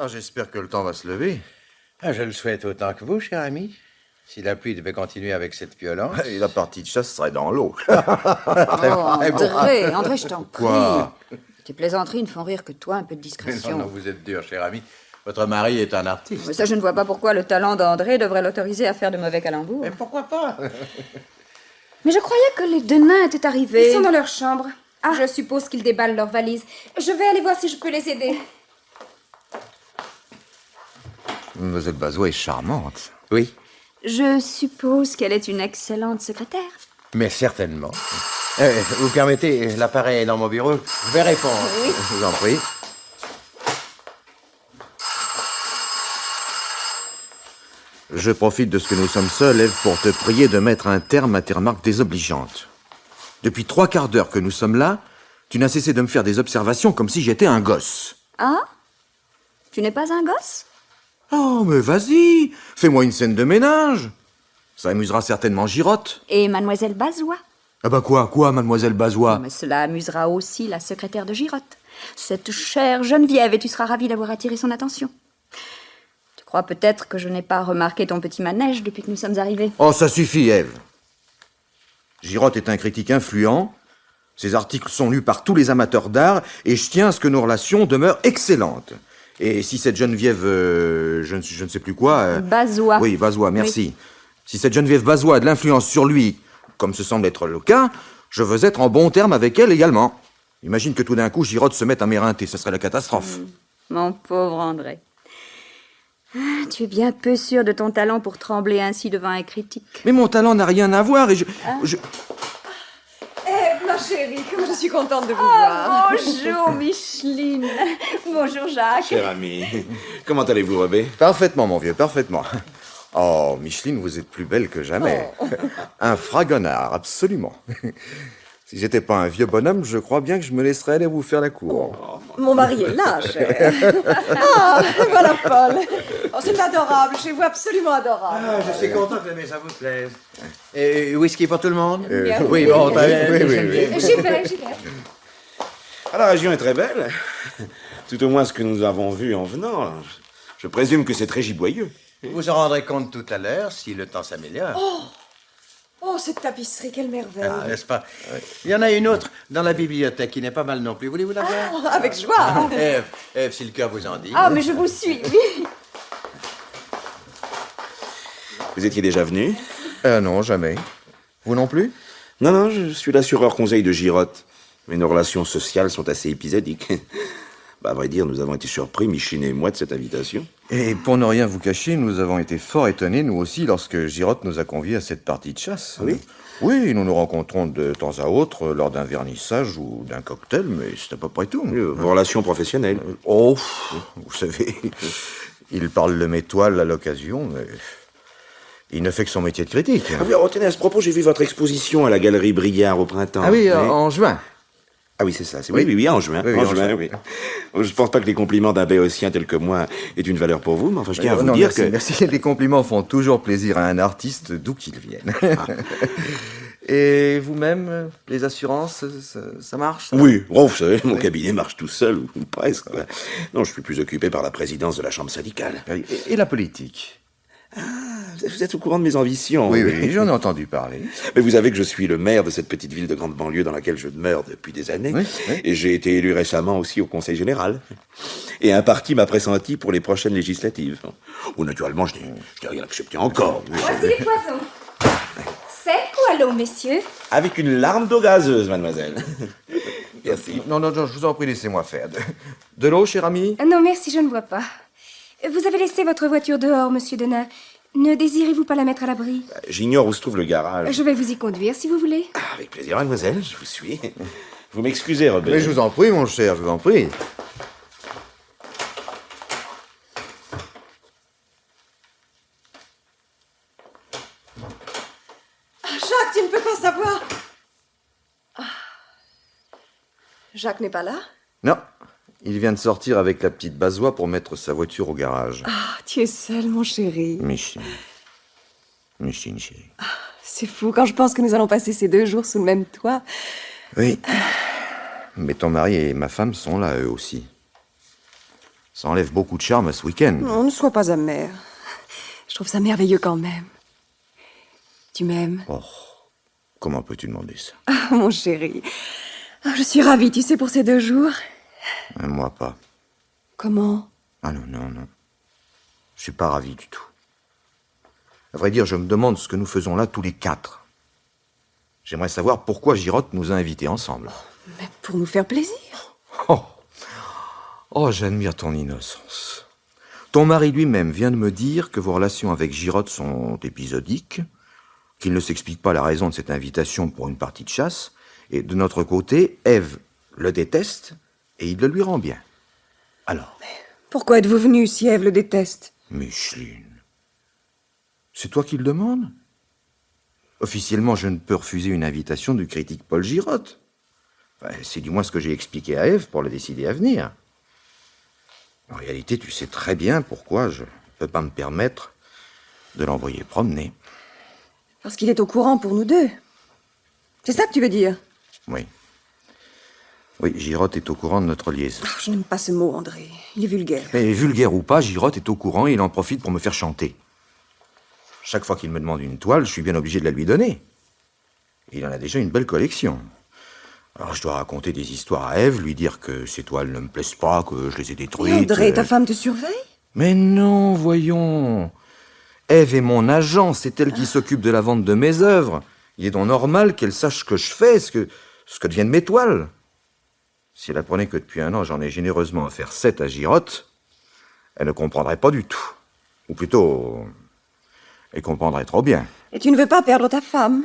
Ah, j'espère que le temps va se lever. Ah, je le souhaite autant que vous, cher ami. Si la pluie devait continuer avec cette violence... Et la partie de chasse serait dans l'eau. Oh, André, André, je t'en prie. Quoi? Tes plaisanteries ne font rire que toi, un peu de Non, discrétion. non, vous êtes dur, cher ami. Votre mari est un artiste. Mais ça, je ne vois pas pourquoi le talent d'André devrait l'autoriser à faire de mauvais calembours. Mais pourquoi pas? Mais je croyais que les deux nains étaient arrivés. Ils sont dans leur chambre. Je suppose qu'ils déballent leurs valises. Je vais aller voir si je peux les aider. Mademoiselle Bazois est charmante. Oui, Je suppose qu'elle est une excellente secrétaire. mais certainement. Vous permettez, l'appareil est dans mon bureau. Je vais répondre. Je vous en prie. Je profite de ce que nous sommes seuls, Ève, pour te prier de mettre un terme à tes remarques désobligeantes. Depuis 3/4 d'heure que nous sommes là, tu n'as cessé de me faire des observations comme si j'étais un gosse. Ah? Tu n'es pas un gosse? Oh, mais vas-y, fais-moi une scène de ménage. Ça amusera certainement Girotte. Et mademoiselle Bazois? Ah bah quoi, mademoiselle Bazois? Mais cela amusera aussi la secrétaire de Girotte. Cette chère Geneviève, et tu seras ravi d'avoir attiré son attention. Tu crois peut-être que je n'ai pas remarqué ton petit manège depuis que nous sommes arrivés? Oh, ça suffit, Ève. Girotte est un critique influent. Ses articles sont lus par tous les amateurs d'art et je tiens à ce que nos relations demeurent excellentes. Et si cette Geneviève... je ne sais plus quoi... Bazois. Oui, Bazois, merci. Si cette Geneviève Bazois a de l'influence sur lui, comme ce semble être le cas, je veux être en bon terme avec elle également. Imagine que tout d'un coup, Girotte se mette à m'éreinter, ce serait la catastrophe. Mon pauvre André. Ah, tu es bien peu sûr de ton talent pour trembler ainsi devant un critique. Mais mon talent n'a rien à voir et je... Eh, ma chérie, comme je suis contente de vous voir. Bonjour Micheline. Bonjour Jacques. Cher ami, comment allez-vous, Rebé? Parfaitement, mon vieux, parfaitement. Oh, Micheline, vous êtes plus belle que jamais. Un fragonard, absolument. Si j'étais pas un vieux bonhomme, je crois bien que je me laisserais aller vous faire la cour. Mon mari est là, cher. Ah, voilà Paul. Oh, c'est adorable, chez vous, absolument adorable. Ah, je suis content que la maison vous plaise. Et whisky pour tout le monde? Bien. Oui, bon, oui, oui. J'y vais, j'y vais. Ah, la région est très belle. Tout au moins ce que nous avons vu en venant. Je présume que c'est très giboyeux. Vous vous en rendrez compte tout à l'heure si le temps s'améliore. Oh, cette tapisserie, quelle merveille. Ah, n'est-ce pas? Il y en a une autre dans la bibliothèque qui n'est pas mal non plus. Voulez-vous la voir? Oh, avec joie. Ève, si le cœur vous en dit. Ah, mais je vous suis, oui. Vous étiez déjà venu? Non, jamais. Vous non plus? Non, non, je suis l'assureur conseil de Girotte. Mais nos relations sociales sont assez épisodiques. Bah, à vrai dire, nous avons été surpris, Micheline et moi, de cette invitation. Et pour ne rien vous cacher, nous avons été fort étonnés, nous aussi, lorsque Girotte nous a conviés à cette partie de chasse. Oui? Oui, nous nous rencontrons de temps à autre lors d'un vernissage ou d'un cocktail, mais c'est à peu près tout. Vos relations professionnelles. Oh, vous savez, il parle de mes toiles à l'occasion, mais il ne fait que son métier de critique. Ah oui, alors, tenez, à ce propos, j'ai vu votre exposition à la Galerie Briard au printemps. Ah oui, en juin. Ah oui, c'est ça. Oui, en juin. Oui, en en juin, juin. oui. Je pense pas que les compliments d'un béotien tel que moi aient une valeur pour vous, mais enfin, je tiens à vous Non, dire merci, que... merci. Les compliments font toujours plaisir à un artiste, d'où qu'il vienne. Et vous-même, les assurances, ça marche ça? Oui, bon, vous savez, mon cabinet marche tout seul, ou presque. Quoi. Non, je suis plus occupé par la présidence de la chambre syndicale. Et la politique? Vous êtes au courant de mes ambitions. Oui, oui, j'en ai entendu parler. Mais vous savez que je suis le maire de cette petite ville de grande banlieue dans laquelle je demeure depuis des années. Oui, oui. Et j'ai été élu récemment aussi au conseil général. Et un parti m'a pressenti pour les prochaines législatives. Ou naturellement, je n'ai rien accepté encore. Voici les poissons. Sec ou à l'eau, messieurs? Avec une larme d'eau gazeuse, mademoiselle. Merci. Non, je vous en prie, laissez-moi faire. De l'eau, cher ami? Non, merci, je ne bois pas. Vous avez laissé votre voiture dehors, monsieur Denain. Ne désirez-vous pas la mettre à l'abri? J'ignore où se trouve le garage. Je vais vous y conduire, si vous voulez. Ah, avec plaisir, mademoiselle, je vous suis. Vous m'excusez, Robert. Mais je vous en prie, mon cher, je vous en prie. Ah, Jacques, tu ne peux pas savoir. Ah. Jacques n'est pas là? Non, il vient de sortir avec la petite Bazois pour mettre sa voiture au garage. Ah, tu es seul, mon chéri. Micheline, chérie. C'est fou, quand je pense que nous allons passer ces 2 jours sous le même toit. Oui, mais ton mari et ma femme sont là, eux aussi. Ça enlève beaucoup de charme à ce week-end. Non, ne sois pas amer. Je trouve ça merveilleux quand même. Tu m'aimes? Oh, comment peux-tu demander ça? Ah, mon chéri. Ah, je suis ravie, tu sais, pour ces 2 jours. Moi pas. Comment? Ah non, non, non. Je suis pas ravi du tout. À vrai dire, je me demande ce que nous faisons là tous les 4. J'aimerais savoir pourquoi Girotte nous a invités ensemble. Mais pour nous faire plaisir. Oh, j'admire ton innocence. Ton mari lui-même vient de me dire que vos relations avec Girotte sont épisodiques, qu'il ne s'explique pas la raison de cette invitation pour une partie de chasse, et de notre côté, Ève le déteste, et il le lui rend bien. Alors, Pourquoi êtes-vous venu si Ève le déteste? Micheline, c'est toi qui le demandes? Officiellement, je ne peux refuser une invitation du critique Paul Girotte. Enfin, c'est du moins ce que j'ai expliqué à Ève pour la décider à venir. En réalité, tu sais très bien pourquoi je ne peux pas me permettre de l'envoyer promener. Parce qu'il est au courant pour nous 2. C'est ça que tu veux dire? Oui. Oui, Girotte est au courant de notre liaison. Ah, je n'aime pas ce mot, André. Il est vulgaire. Mais vulgaire ou pas, Girotte est au courant et il en profite pour me faire chanter. Chaque fois qu'il me demande une toile, je suis bien obligé de la lui donner. Il en a déjà une belle collection. Alors je dois raconter des histoires à Ève, lui dire que ces toiles ne me plaisent pas, que je les ai Et détruites. André, ta femme te surveille? Mais non, voyons. Ève est mon agent, c'est elle qui s'occupe de la vente de mes œuvres. Il est donc normal qu'elle sache ce que je fais, ce que deviennent mes toiles. Si elle apprenait que depuis 1 an, j'en ai généreusement offert 7 à Girotte, elle ne comprendrait pas du tout. Ou plutôt, elle comprendrait trop bien. Et tu ne veux pas perdre ta femme?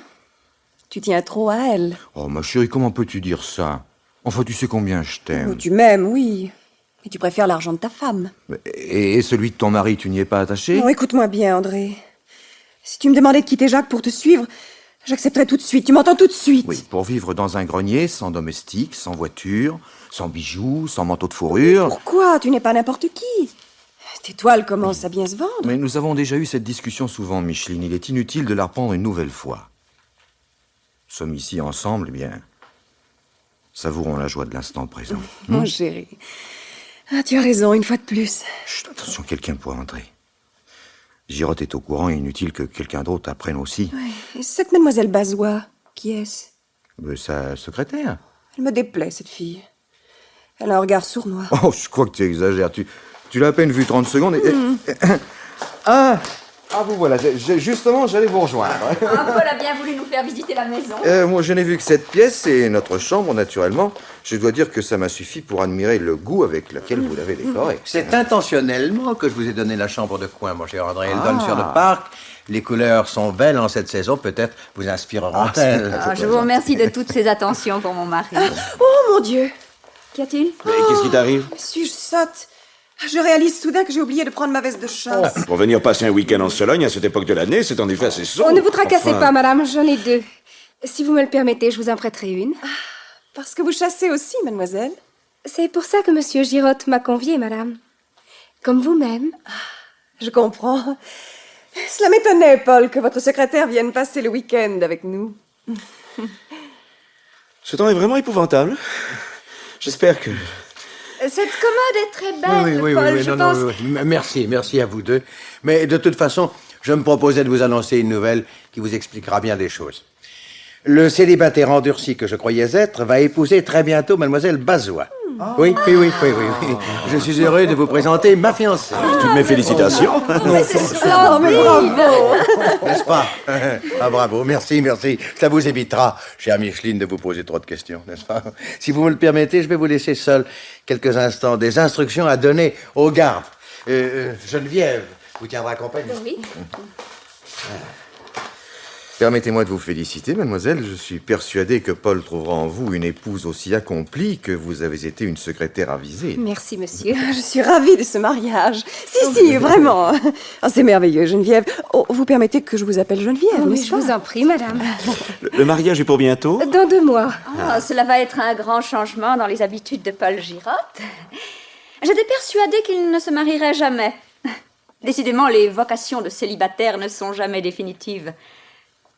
Tu tiens trop à elle. Oh, ma chérie, comment peux-tu dire ça? Enfin, tu sais combien je Oh, t'aime. tu m'aimes, oui. Mais tu préfères l'argent de ta femme. Et celui de ton mari, tu n'y es pas attaché? Non, écoute-moi bien, André. Si tu me demandais de quitter Jacques pour te suivre, j'accepterais tout de suite. Tu m'entends tout de suite? Oui, pour vivre dans un grenier, sans domestique, sans voiture, sans bijoux, sans manteau de fourrure. Pourquoi? Tu n'es pas n'importe qui. Tes toiles commencent à bien se vendre. Mais nous avons déjà eu cette discussion souvent, Micheline. Il est inutile de la reprendre une nouvelle fois. Nous sommes ici ensemble, eh bien, savourons la joie de l'instant présent. Mon chéri. Ah, tu as raison, une fois de plus. Chut, attention, quelqu'un pourrait entrer. Girotte est au courant, inutile que quelqu'un d'autre apprenne aussi. Et cette mademoiselle Bazois, qui est-ce? Sa secrétaire. Elle me déplaît, cette fille. Elle a un regard sournois. Oh, je crois que tu exagères. Tu l'as à peine vu 30 secondes et... Ah, vous voilà. Justement, j'allais vous rejoindre. Paul a bien voulu nous faire visiter la maison. Moi, je n'ai vu que cette pièce et notre chambre, naturellement. Je dois dire que ça m'a suffi pour admirer le goût avec lequel vous l'avez décorée. C'est intentionnellement que je vous ai donné la chambre de coin, mon cher André. Elle donne sur le parc. Les couleurs sont belles en cette saison. Peut-être vous inspireront-elles. Je vous remercie de toutes ces attentions pour mon mari. Oh, mon Dieu! Qu'y a-t-il? Mais qu'est-ce qui t'arrive? Suis-je sotte? Je réalise soudain que j'ai oublié de prendre ma veste de chasse. Pour venir passer un week-end en Sologne à cette époque de l'année, c'est en effet assez sombre. Oh, ne vous tracassez Enfin, pas, madame, j'en ai 2. Si vous me le permettez, je vous en prêterai une. Parce que vous chassez aussi, mademoiselle? C'est pour ça que monsieur Girotte m'a conviée, madame. Comme vous-même. Je comprends. Cela m'étonnait, Paul, que votre secrétaire vienne passer le week-end avec nous. Ce temps est vraiment épouvantable. J'espère que... Cette commode est très belle, Paul, je pense. Merci à vous 2. Mais de toute façon, je me proposais de vous annoncer une nouvelle qui vous expliquera bien des choses. Le célibataire endurci que je croyais être va épouser très bientôt mademoiselle Bazois. Oui. Je suis heureux de vous présenter ma fiancée. Toutes mes félicitations. Mais bravo! N'est-ce pas? Ah, bravo, merci. Ça vous évitera, chère Micheline, de vous poser trop de questions, n'est-ce pas? Si vous me le permettez, je vais vous laisser seul quelques instants. Des instructions à donner aux gardes. Geneviève vous tiendra compagnie. Oui. Permettez-moi de vous féliciter, mademoiselle. Je suis persuadé que Paul trouvera en vous une épouse aussi accomplie que vous avez été une secrétaire avisée. Merci, monsieur. Je suis ravie de ce mariage. Si, vraiment. Oh, c'est merveilleux, Geneviève. Oh, vous permettez que je vous appelle Geneviève, Oh, mais n'est-ce je pas? vous en prie, madame. Le mariage est pour bientôt? Dans 2 mois. Ah, cela va être un grand changement dans les habitudes de Paul Girotte. J'étais persuadée qu'il ne se marierait jamais. Décidément, les vocations de célibataire ne sont jamais définitives.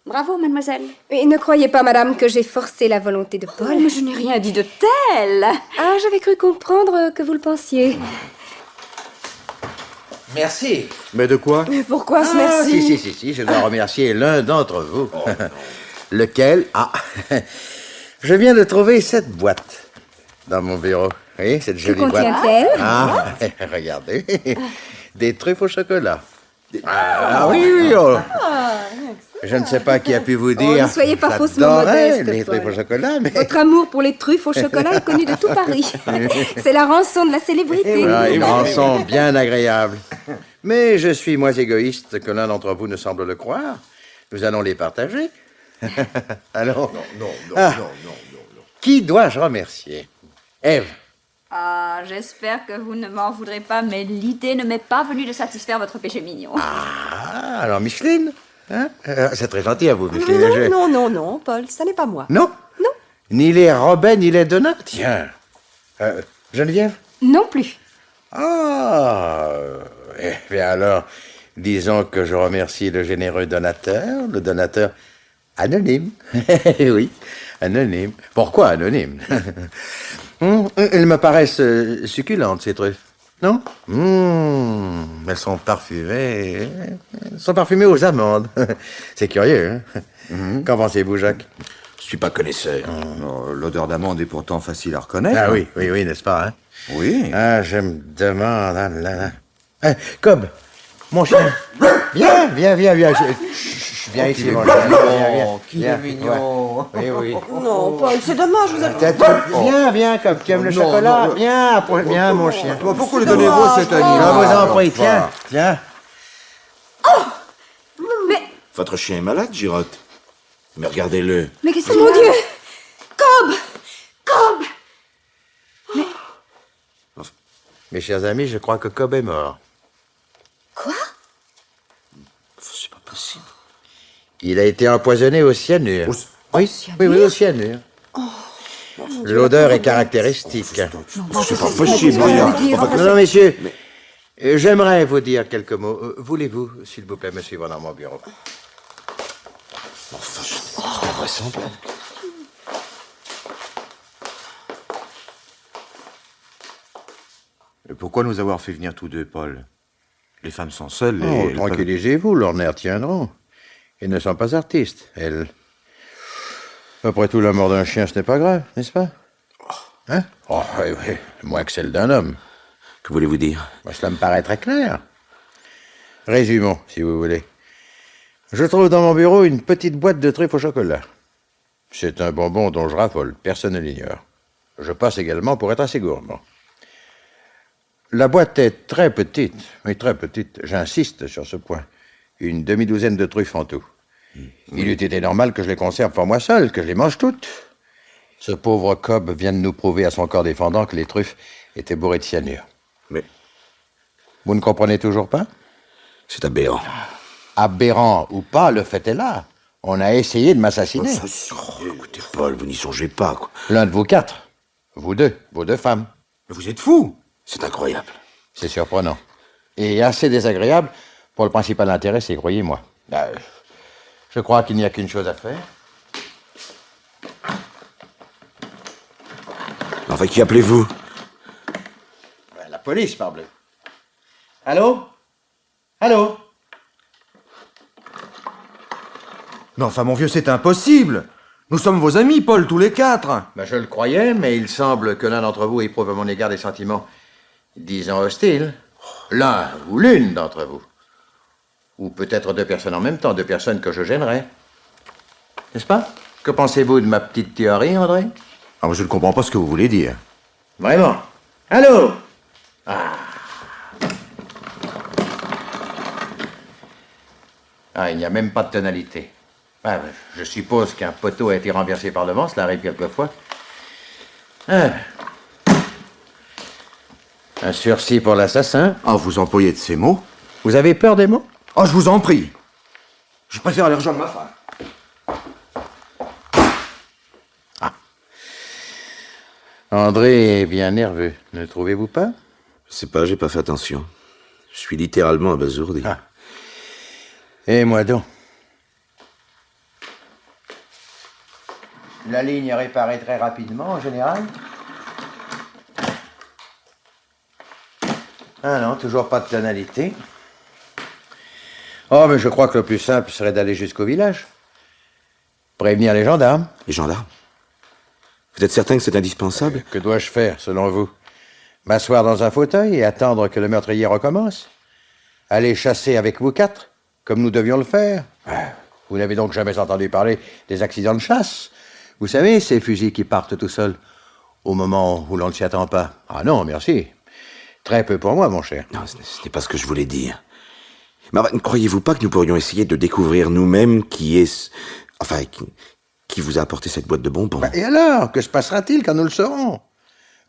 Bravo, mademoiselle. Mais ne croyez pas, madame, que j'ai forcé la volonté de Paul. Mais je n'ai rien dit de tel. Ah, j'avais cru comprendre que vous le pensiez. Merci. Mais de quoi? Pourquoi ce Ah, merci? si, je dois remercier l'un d'entre vous. Lequel? Ah, je viens de trouver cette boîte dans mon bureau. Vous voyez, cette Que jolie boîte. contient-elle? Ah, regardez. Des truffes au chocolat. Ah oui, oh. Je ne sais pas qui a pu vous dire. ne soyez pas faussement j'adorais modeste, les truffes Paul. au chocolat, mais... Votre amour pour les truffes au chocolat est connu de tout Paris. C'est la rançon de la célébrité. Ah, ils m'en sont bien agréables. Mais je suis moins égoïste que l'un d'entre vous ne semble le croire. Nous allons les partager. Alors, Non, qui dois-je remercier? Ève. Ah, j'espère que vous ne m'en voudrez pas, mais l'idée ne m'est pas venue de satisfaire votre péché mignon. Ah, alors Micheline, hein? C'est très gentil à vous, Micheline. Non, Paul, ça n'est pas moi. Non? Non. Ni les Robin, ni les Donat? Tiens. Geneviève? Non plus. Ah, eh bien alors, disons que je remercie le généreux donateur, le donateur anonyme. Oui, anonyme. Pourquoi anonyme? Elles me paraissent succulentes, ces truffes. Non? Elles sont parfumées. Elles sont parfumées aux amandes. C'est curieux, hein? Qu'en pensez-vous, Jacques? Je suis pas connaisseur. L'odeur d'amande est pourtant facile à reconnaître. Ah oui, n'est-ce pas, hein? Oui. Ah, je me demande... Ah là là. Cobb, mon chien. Viens. Viens ici, mon chien. Viens. Qui est mignon. Ouais. Oui. Non, Paul, c'est dommage, vous avez... Viens, Cobb, tu aimes le Non, chocolat? non. Viens, mon chien. Pourquoi le donnez-vous cet Je animal? vous en prie, tiens. Votre chien est malade, Girotte. Mais regardez-le. Mais qu'est-ce Mon Dieu! Mes chers amis, je crois que Cobb est mort. C'est pas possible. Il a été empoisonné au cyanure. Oui, au cyanure. L'odeur est caractéristique. C'est pas possible, regarde. Non, messieurs, j'aimerais vous dire quelques mots. Voulez-vous, s'il vous plaît, me suivre dans mon bureau? Enfin, c'est invraisemblable. Et pourquoi nous avoir fait venir tous deux, Paul? Les femmes sont seules et... Tranquillisez-vous, leurs nerfs tiendront. Ils ne sont pas artistes, elles. Après tout, la mort d'un chien, ce n'est pas grave, n'est-ce pas? Hein? Oh, oui, moins que celle d'un homme. Que voulez-vous dire? Cela me paraît très clair. Résumons, si vous voulez. Je trouve dans mon bureau une petite boîte de truffes au chocolat. C'est un bonbon dont je raffole, personne ne l'ignore. Je passe également pour être assez gourmand. La boîte est très petite, oui, très petite, j'insiste sur ce point. Une demi-douzaine de truffes en tout. Il eût été normal que je les conserve pour moi seul, que je les mange toutes. Ce pauvre Cobb vient de nous prouver à son corps défendant que les truffes étaient bourrées de cyanure. Mais Vous ne comprenez toujours pas? c'est aberrant. Aberrant ou pas, le fait est là. On a essayé de m'assassiner. Écoutez, Paul, vous n'y songez pas, quoi. L'un de vous quatre. Vos deux femmes. Mais vous êtes fous! C'est incroyable. C'est surprenant. Et assez désagréable pour le principal intéressé, croyez-moi. Je crois qu'il n'y a qu'une chose à faire. Enfin, qui appelez-vous? La police, parbleu. Allô? Allô? Mais enfin, mon vieux, c'est impossible! Nous sommes vos amis, Paul, tous les quatre! Je le croyais, mais il semble que l'un d'entre vous éprouve à mon égard des sentiments, disons, hostiles. L'un ou l'une d'entre vous. Ou peut-être deux personnes en même temps, deux personnes que je gênerais. N'est-ce pas? Que pensez-vous de ma petite théorie, André? Ah, je ne comprends pas ce que vous voulez dire. Vraiment? Allô? Il n'y a même pas de tonalité. Je suppose qu'un poteau a été renversé par le vent, cela arrive quelquefois. Un sursis pour l'assassin. Ah, vous employez de ces mots? Vous avez peur des mots? Ah, je vous en prie! Je préfère aller rejoindre ma femme. André est bien nerveux, ne trouvez-vous pas? Je sais pas, j'ai pas fait attention. Je suis littéralement abasourdi. Et moi donc. La ligne est réparée très rapidement, en général. Ah non, toujours pas de tonalité. Oh, mais je crois que le plus simple serait d'aller jusqu'au village. Prévenir les gendarmes. Les gendarmes? Vous êtes certain que c'est indispensable? Que dois-je faire, selon vous? M'asseoir dans un fauteuil et attendre que le meurtrier recommence? Aller chasser avec vous quatre, comme nous devions le faire? Vous n'avez donc jamais entendu parler des accidents de chasse? Vous savez, ces fusils qui partent tout seuls, au moment où l'on ne s'y attend pas. Ah non, merci. Très peu pour moi, mon cher. Non, ce n'est pas ce que je voulais dire. Mais enfin, ne croyez-vous pas que nous pourrions essayer de découvrir nous-mêmes qui est... Enfin, qui vous a apporté cette boîte de bonbons? Et alors, que se passera-t-il quand nous le saurons?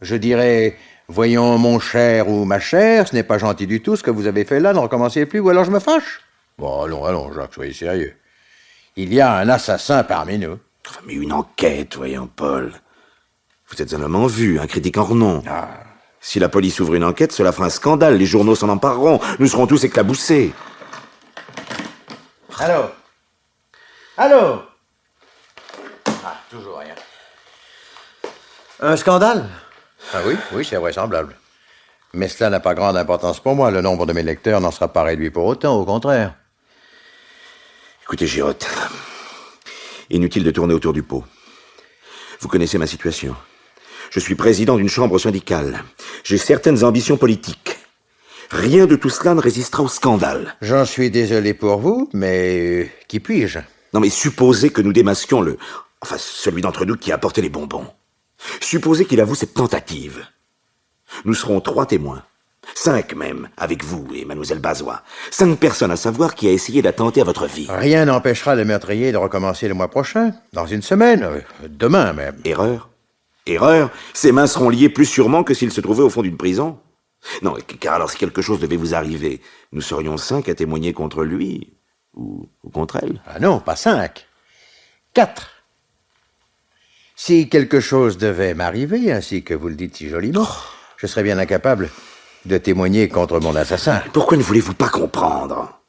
Je dirais, voyons, mon cher ou ma chère, ce n'est pas gentil du tout ce que vous avez fait là, ne recommencez plus, ou alors je me fâche. Bon, allons, Jacques, soyez sérieux. Il y a un assassin parmi nous. Enfin, mais une enquête, voyons, Paul. Vous êtes un homme en vue, un critique en renom. Si la police ouvre une enquête, cela fera un scandale, les journaux s'en empareront, nous serons tous éclaboussés. Allô? Allô? Ah, toujours rien. Un scandale? Ah oui, c'est vraisemblable. Mais cela n'a pas grande importance pour moi. Le nombre de mes lecteurs n'en sera pas réduit pour autant, au contraire. Écoutez, Girotte, inutile de tourner autour du pot. Vous connaissez ma situation. Je suis président d'une chambre syndicale. J'ai certaines ambitions politiques. Rien de tout cela ne résistera au scandale. J'en suis désolé pour vous, mais qui puis-je? Non, mais supposez que nous démasquions celui d'entre nous qui a apporté les bonbons. Supposez qu'il avoue cette tentative. Nous serons 3 témoins. 5 même, avec vous et mademoiselle Bazois. 5 personnes à savoir qui a essayé d'attenter à votre vie. Rien n'empêchera le meurtrier de recommencer le mois prochain, dans une semaine, demain même. Erreur? Erreur? Ses mains seront liées plus sûrement que s'il se trouvait au fond d'une prison. Non, car alors si quelque chose devait vous arriver, nous serions 5 à témoigner contre lui, ou contre elle. Ah non, pas 5. 4. Si quelque chose devait m'arriver, ainsi que vous le dites si joliment, je serais bien incapable de témoigner contre mon assassin. Pourquoi ne voulez-vous pas comprendre?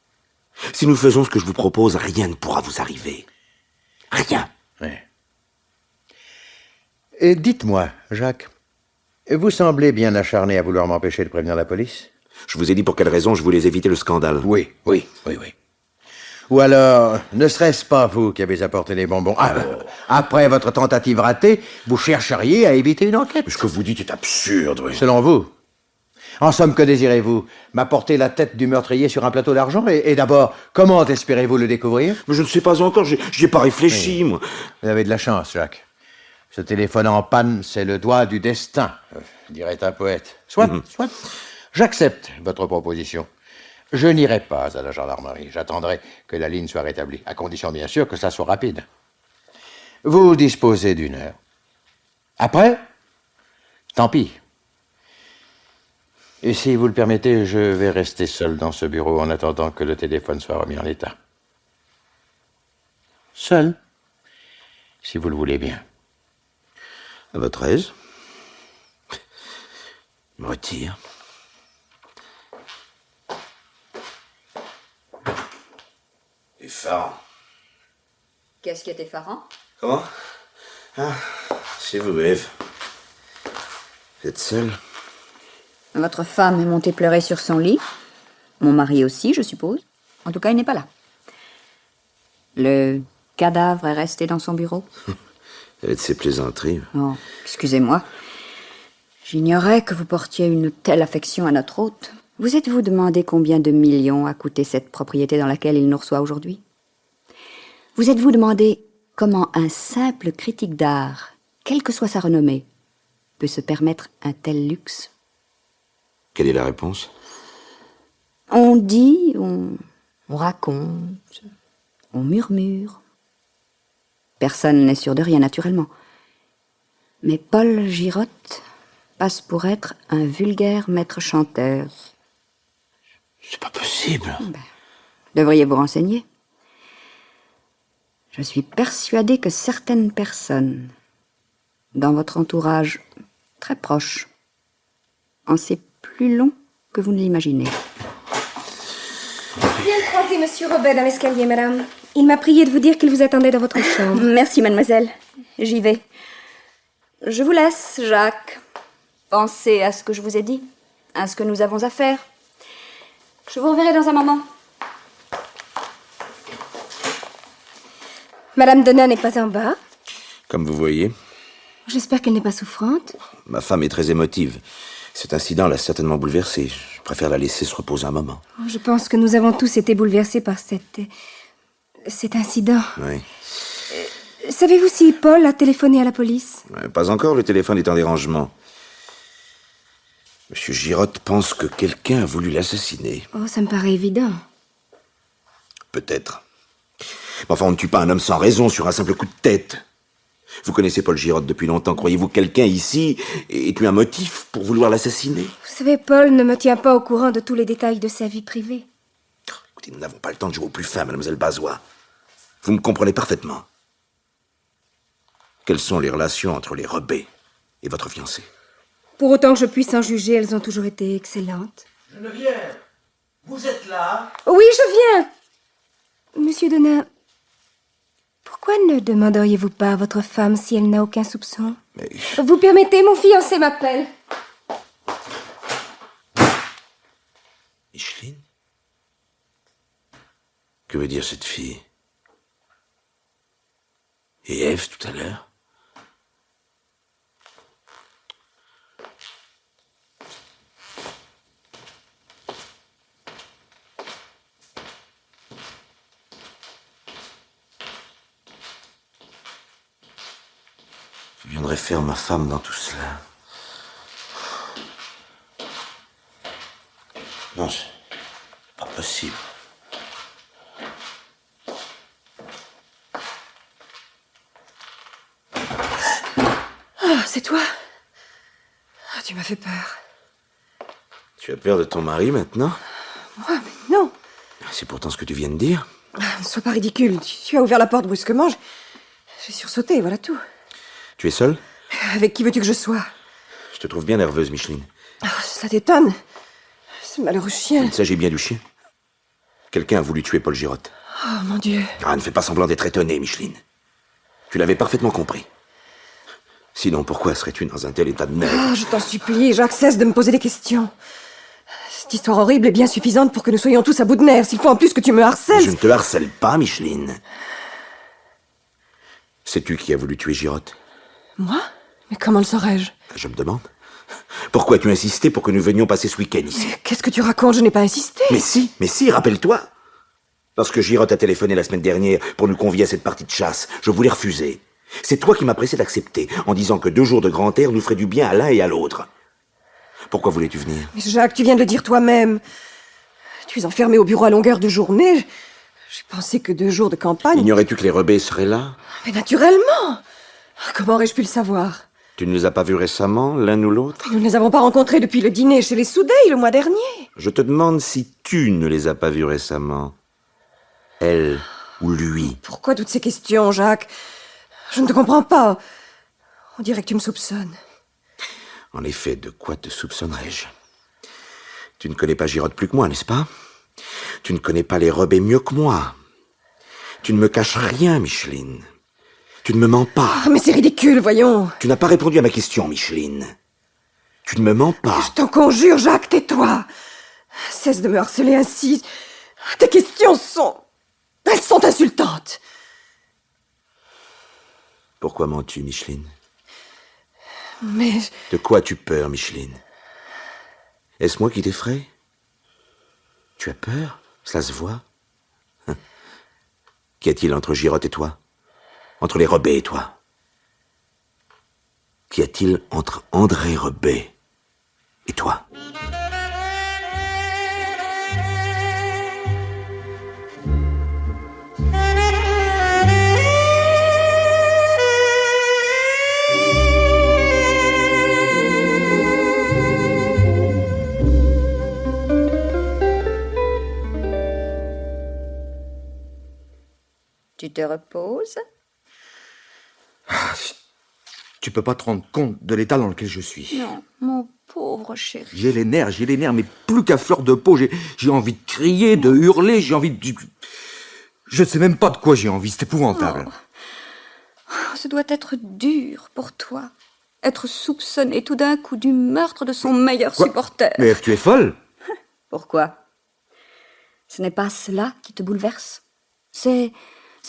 Si nous faisons ce que je vous propose, rien ne pourra vous arriver. Rien. Oui. Et dites-moi, Jacques, vous semblez bien acharné à vouloir m'empêcher de prévenir la police? Je vous ai dit pour quelle raison je voulais éviter le scandale. Oui. Ou alors, ne serait-ce pas vous qui avez apporté les bonbons? Après votre tentative ratée, vous chercheriez à éviter une enquête? Mais ce que vous dites est absurde, oui. Selon vous? En somme, que désirez-vous? M'apporter la tête du meurtrier sur un plateau d'argent? Et d'abord, comment espérez-vous le découvrir? Mais je ne sais pas encore, j'y ai pas réfléchi, moi. Vous avez de la chance, Jacques. Ce téléphone en panne, c'est le doigt du destin, dirait un poète. Soit. J'accepte votre proposition. Je n'irai pas à la gendarmerie. J'attendrai que la ligne soit rétablie, à condition bien sûr que ça soit rapide. Vous disposez d'1 heure. Après, tant pis. Et si vous le permettez, je vais rester seul dans ce bureau en attendant que le téléphone soit remis en état. Seul, si vous le voulez bien. À votre aise. Je me retire. Effarant. Qu'est-ce qui est effarant? Comment? Ah, c'est vous, Ève. Vous êtes seule? Votre femme est montée pleurer sur son lit. Mon mari aussi, je suppose. En tout cas, il n'est pas là. Le cadavre est resté dans son bureau. Elle est de ces plaisanteries. Oh, excusez-moi. J'ignorais que vous portiez une telle affection à notre hôte. Vous êtes-vous demandé combien de millions a coûté cette propriété dans laquelle il nous reçoit aujourd'hui? Vous êtes-vous demandé comment un simple critique d'art, quelle que soit sa renommée, peut se permettre un tel luxe? Quelle est la réponse? On dit, on raconte, on murmure. Personne n'est sûr de rien, naturellement. Mais Paul Girotte passe pour être un vulgaire maître chanteur. C'est pas possible. Devriez vous renseigner. Je suis persuadée que certaines personnes, dans votre entourage très proche, en sait plus long que vous ne l'imaginez. Viens croiser Monsieur Robert dans l'escalier, madame. Il m'a prié de vous dire qu'il vous attendait dans votre chambre. Merci, mademoiselle. J'y vais. Je vous laisse, Jacques. Pensez à ce que je vous ai dit. à ce que nous avons à faire. Je vous reverrai dans un moment. Madame Donat n'est pas en bas. Comme vous voyez, J'espère qu'elle n'est pas souffrante. ma femme est très émotive. Cet incident l'a certainement bouleversée. Je préfère la laisser se reposer un moment. Je pense que nous avons tous été bouleversés par cet incident. Oui. Savez-vous si Paul a téléphoné à la police? Pas encore, le téléphone est en dérangement. Monsieur Girotte pense que quelqu'un a voulu l'assassiner. Oh, ça me paraît évident. Peut-être. Mais enfin, on ne tue pas un homme sans raison sur un simple coup de tête. Vous connaissez Paul Girotte depuis longtemps. Croyez-vous que quelqu'un ici ait eu un motif pour vouloir l'assassiner? Vous savez, Paul ne me tient pas au courant de tous les détails de sa vie privée. Écoutez, nous n'avons pas le temps de jouer au plus fin, mademoiselle Bazois. Vous me comprenez parfaitement. Quelles sont les relations entre les Rebets et votre fiancé? Pour autant que je puisse en juger, elles ont toujours été excellentes. Geneviève, vous êtes là? Oui, je viens. Monsieur Donat, pourquoi ne demanderiez-vous pas à votre femme si elle n'a aucun soupçon? Mais Vous permettez, mon fiancé m'appelle. Micheline? Que veut dire cette fille? Et Ève, tout à l'heure? Je viendrai faire ma femme dans tout cela. Non, c'est pas possible. Ah, c'est toi? Ah, tu m'as fait peur. Tu as peur de ton mari maintenant? Moi, mais non. C'est pourtant ce que tu viens de dire. Ne sois pas ridicule. Tu as ouvert la porte brusquement. J'ai sursauté, voilà tout. Tu es seule? Avec qui veux-tu que je sois? Je te trouve bien nerveuse, Micheline. Oh, cela t'étonne. Ce malheureux chien. Il s'agit bien du chien. Quelqu'un a voulu tuer Paul Girotte. Oh, mon Dieu. Ah, ne fais pas semblant d'être étonnée, Micheline. Tu l'avais parfaitement compris. Sinon, pourquoi serais-tu dans un tel état de nerfs? Oh, je t'en supplie, Jacques, cesse de me poser des questions. Cette histoire horrible est bien suffisante pour que nous soyons tous à bout de nerfs. S'il faut en plus que tu me harcèles... Je ne te harcèle pas, Micheline. Sais-tu qui a voulu tuer Girotte? Moi? Mais comment le saurais-je? Je me demande. Pourquoi as-tu insisté pour que nous venions passer ce week-end ici? Qu'est-ce que tu racontes? Je n'ai pas insisté. Mais si, rappelle-toi. Lorsque Girotte a téléphoné la semaine dernière pour nous convier à cette partie de chasse, je voulais refuser. C'est toi qui m'as pressé d'accepter, en disant que 2 jours de grand air nous feraient du bien à l'un et à l'autre. Pourquoi voulais-tu venir? Mais Jacques, tu viens de le dire toi-même. Tu es enfermé au bureau à longueur de journée. J'ai pensé que 2 jours de campagne... Ignorais-tu que les Rebets seraient là? Mais naturellement! Comment aurais-je pu le savoir? Tu ne les as pas vus récemment, l'un ou l'autre? Nous ne les avons pas rencontrés depuis le dîner chez les Soudeilles le mois dernier. Je te demande si tu ne les as pas vus récemment. Elle ou lui. Pourquoi toutes ces questions, Jacques? Je ne te comprends pas. On dirait que tu me soupçonnes. En effet, de quoi te soupçonnerais-je? Tu ne connais pas Girotte plus que moi, n'est-ce pas? Tu ne connais pas les Rebets mieux que moi. Tu ne me caches rien, Micheline. Tu ne me mens pas. Ah, mais c'est ridicule, voyons. Tu n'as pas répondu à ma question, Micheline. Tu ne me mens pas. Je t'en conjure, Jacques, tais-toi. Cesse de me harceler ainsi. Tes questions sont... Elles sont insultantes. Pourquoi mens-tu, Micheline? Mais... De quoi as-tu peur, Micheline? Est-ce moi qui t'effraie? Tu as peur? Cela se voit. Qu'y a-t-il entre Girotte et toi? Entre les Rebets et toi? Qu'y a-t-il entre André Rebet et toi? Tu te reposes? Tu peux pas te rendre compte de l'état dans lequel je suis. Non, mon pauvre chéri. J'ai les nerfs, mais plus qu'à fleur de peau. J'ai envie de crier, de hurler, j'ai envie de... Je sais même pas de quoi j'ai envie, c'est épouvantable. Oh, ce doit être dur pour toi. Être soupçonné tout d'un coup du meurtre de son meilleur supporter. Mais Ève, tu es folle? Pourquoi? Ce n'est pas cela qui te bouleverse. C'est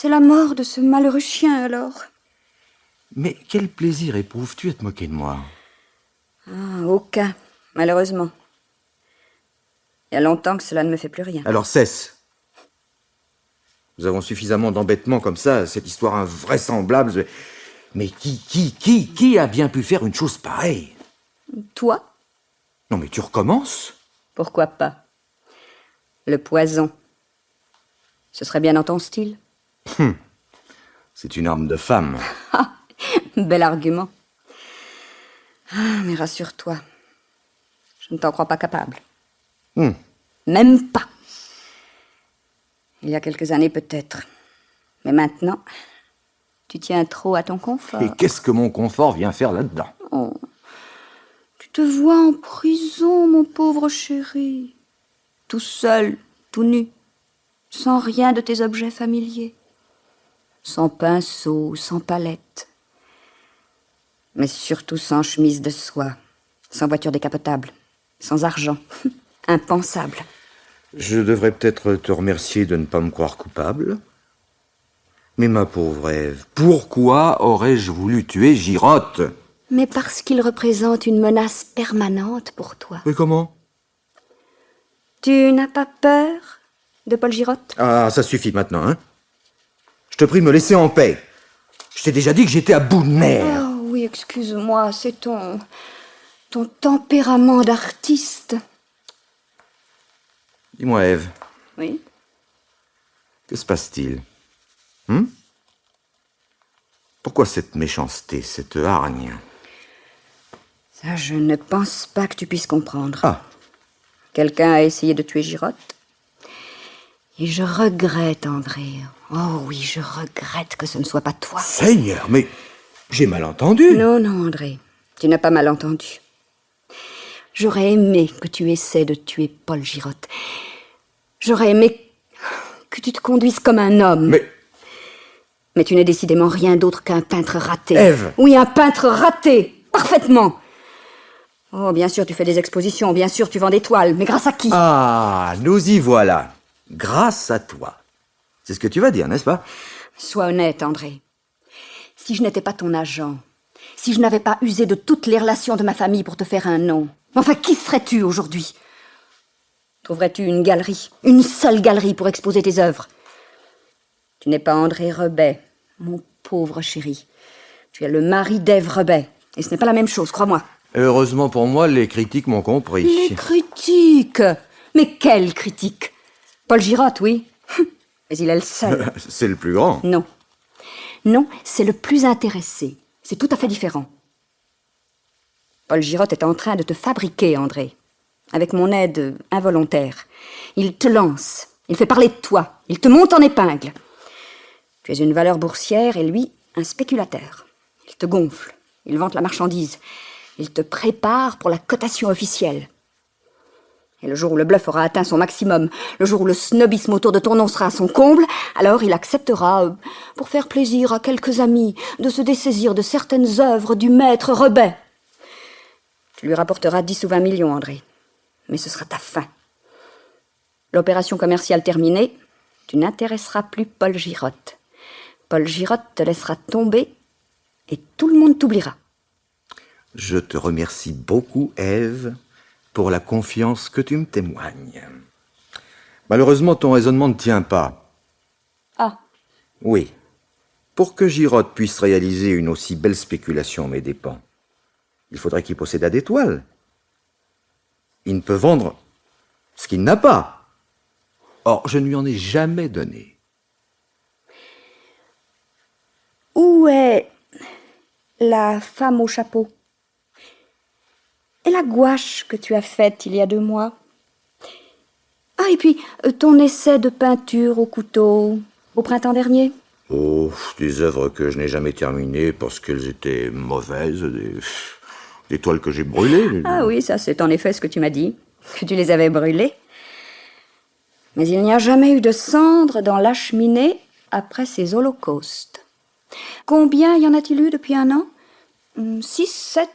la mort de ce malheureux chien, alors. Mais quel plaisir éprouves-tu à te moquer de moi? Ah, aucun, malheureusement. Il y a longtemps que cela ne me fait plus rien. Alors cesse. Nous avons suffisamment d'embêtements comme ça, cette histoire invraisemblable. Mais qui a bien pu faire une chose pareille? Toi? Non mais tu recommences? Pourquoi pas? Le poison. Ce serait bien dans ton style. C'est une arme de femme. Bel argument. Ah, mais rassure-toi. Je ne t'en crois pas capable. Même pas. Il y a quelques années peut-être. Mais maintenant, tu tiens trop à ton confort. Et qu'est-ce que mon confort vient faire là-dedans? Tu te vois en prison, mon pauvre chéri. Tout seul, tout nu. Sans rien de tes objets familiers. Sans pinceau, sans palette. Mais surtout sans chemise de soie. Sans voiture décapotable. Sans argent. Impensable. Je devrais peut-être te remercier de ne pas me croire coupable. Mais ma pauvre Ève, pourquoi aurais-je voulu tuer Girotte? Mais parce qu'il représente une menace permanente pour toi. Mais comment? Tu n'as pas peur de Paul Girotte? Ah, ça suffit maintenant, hein? Je te prie de me laisser en paix. Je t'ai déjà dit que j'étais à bout de nerfs. Oh oui, excuse-moi, c'est ton tempérament d'artiste. Dis-moi, Ève, Oui? que se passe-t-il? Pourquoi cette méchanceté, cette hargne? Ça, je ne pense pas que tu puisses comprendre. Ah, Quelqu'un a essayé de tuer Girotte. Et je regrette, André. Oh oui, je regrette que ce ne soit pas toi. Seigneur, mais j'ai mal entendu. Non, non, André. Tu n'as pas mal entendu. J'aurais aimé que tu essaies de tuer Paul Girotte. J'aurais aimé que tu te conduises comme un homme. Mais tu n'es décidément rien d'autre qu'un peintre raté. Ève! Oui, un peintre raté. Parfaitement. Oh, bien sûr, tu fais des expositions. Bien sûr, tu vends des toiles. Mais grâce à qui? Ah, nous y voilà. Grâce à toi. C'est ce que tu vas dire, n'est-ce pas? Sois honnête, André. Si je n'étais pas ton agent, si je n'avais pas usé de toutes les relations de ma famille pour te faire un nom, enfin, qui serais-tu aujourd'hui? Trouverais-tu une galerie, une seule galerie pour exposer tes œuvres? Tu n'es pas André Rebet, mon pauvre chéri. Tu es le mari d'Ève Rebet, et ce n'est pas la même chose, crois-moi. Heureusement pour moi, les critiques m'ont compris. Les critiques? Mais quelles critiques? Paul Girotte, oui. Mais il est le seul. C'est le plus grand. Non. Non, c'est le plus intéressé. C'est tout à fait différent. Paul Girotte est en train de te fabriquer, André. Avec mon aide involontaire. Il te lance. Il fait parler de toi. Il te monte en épingle. Tu es une valeur boursière et lui, un spéculateur. Il te gonfle. Il vante la marchandise. Il te prépare pour la cotation officielle. Et le jour où le bluff aura atteint son maximum, le jour où le snobisme autour de ton nom sera à son comble, alors il acceptera, pour faire plaisir à quelques amis, de se dessaisir de certaines œuvres du maître Rebet. Tu lui rapporteras 10 ou 20 millions, André. Mais ce sera ta fin. L'opération commerciale terminée, tu n'intéresseras plus Paul Girotte. Paul Girotte te laissera tomber et tout le monde t'oubliera. Je te remercie beaucoup, Ève, pour la confiance que tu me témoignes. Malheureusement, ton raisonnement ne tient pas. Ah, Oui. Pour que Girotte puisse réaliser une aussi belle spéculation à mes dépens, il faudrait qu'il possédât des toiles. Il ne peut vendre ce qu'il n'a pas. Or, je ne lui en ai jamais donné. où est la femme au chapeau? Et la gouache que tu as faite il y a 2 mois? Ah, et puis, ton essai de peinture au couteau, au printemps dernier? Oh, des œuvres que je n'ai jamais terminées parce qu'elles étaient mauvaises, des toiles que j'ai brûlées. Ah oui, ça c'est en effet ce que tu m'as dit, que tu les avais brûlées. Mais il n'y a jamais eu de cendres dans la cheminée après ces holocaustes. Combien y en a-t-il eu depuis 1 an? 6, 7,